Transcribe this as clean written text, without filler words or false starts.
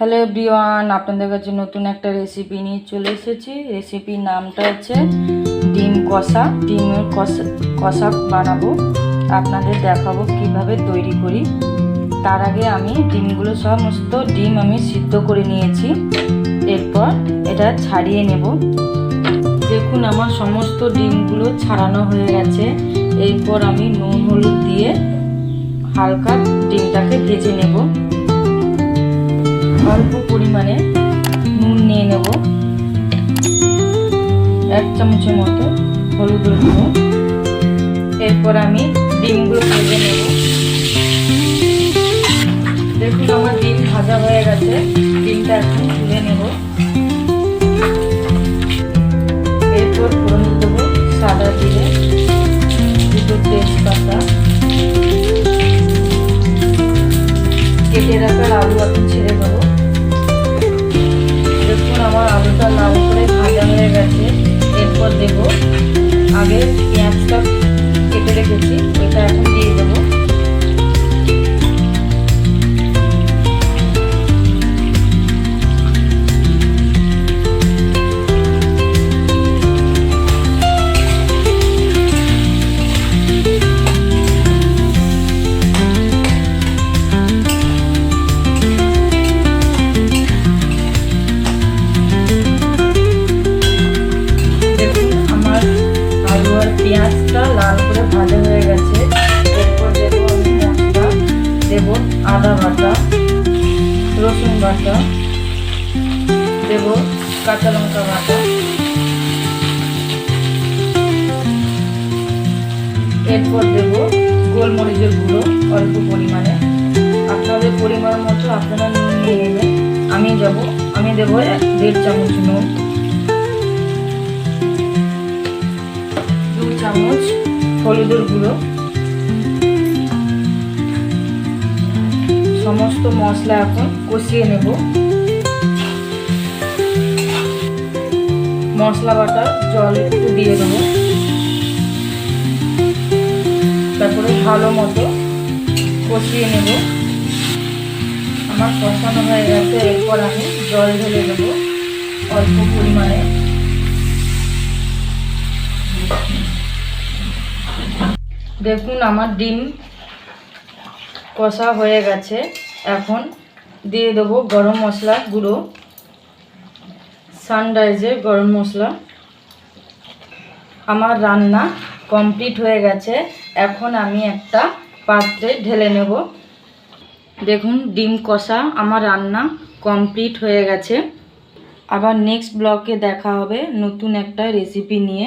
Hello everyone, আপনাদের কাছে নতুন একটা রেসিপি নিয়ে চলে এসেছি। রেসিপির নামটা হচ্ছে ডিম কষা। ডিমের কষা বানাবো, আপনাদের দেখাবো কিভাবে তৈরি করি। তার আগে আমি ডিমগুলো সমস্ত ডিম আমি সিদ্ধ করে নিয়েছি, এরপর এটা ছাড়িয়ে নেব। দেখুন আমার সমস্ত ডিমগুলো ছাড়ানো হয়ে গেছে। এরপর আমি নুন হলুদ দিয়ে হালকা ডিমটাকে ভেজে নেব। অল্প পরিমাণে নুন নিয়ে নেব, 1 চামচের মতো হলুদের গুঁড়ো। এরপর আমি ডিমগুলো ভেজে নেব। দেখুন আমার ডিম ভাজা হয়ে গেছে, ডিমটা এখন তুলে নেব। এরপর ফোড়ন দেবো সাদা জিরে, দুটো তেজপাতা, কেটে রাখার আলু এখন ছেড়ে দেবো। দেখুন আমার আলুটা লাল করে ভাজা হয়ে গেছে। এরপর দেব আগে পেঁয়াজটা কেটে রেখেছি, এটা এখন দিয়ে দেবো। পেঁয়াজটা লাল করে ভাজা হয়ে গেছে। এরপর দেবো আমি মশলা, দেব আদা বাটা, রসুন বাটা, দেব কাঁচা লঙ্কা বাটা, এরপর দেব গোলমরিচের গুঁড়ো অল্প পরিমাণে। আপনাদের পরিমাণ মতো আপনারা নুন নিয়ে নেবেন। আমি দেবো 1.5 চামচ নুন, 2 চামচ হলুদের গুঁড়ো। সমস্ত মশলা এখন কষিয়ে নেব। মশলা বাটা জল একটু দিয়ে দেবো, তারপরে ভালো মতো কষিয়ে নেব। আমার কষানো হয়ে গেছে। এরপর আমি জল ঢেলে দেবো অল্প পরিমাণে। দেখুন আমার ডিম কষা হয়ে গেছে। এখন দিয়ে দেবো গরম মশলা গুঁড়ো, সানরাইজের গরম মশলা। আমার রান্না কমপ্লিট হয়ে গেছে। এখন আমি একটা পাত্রে ঢেলে নেব। দেখুন ডিম কষা আমার রান্না কমপ্লিট হয়ে গেছে। আবার নেক্সট ব্লগে দেখা হবে নতুন একটা রেসিপি নিয়ে।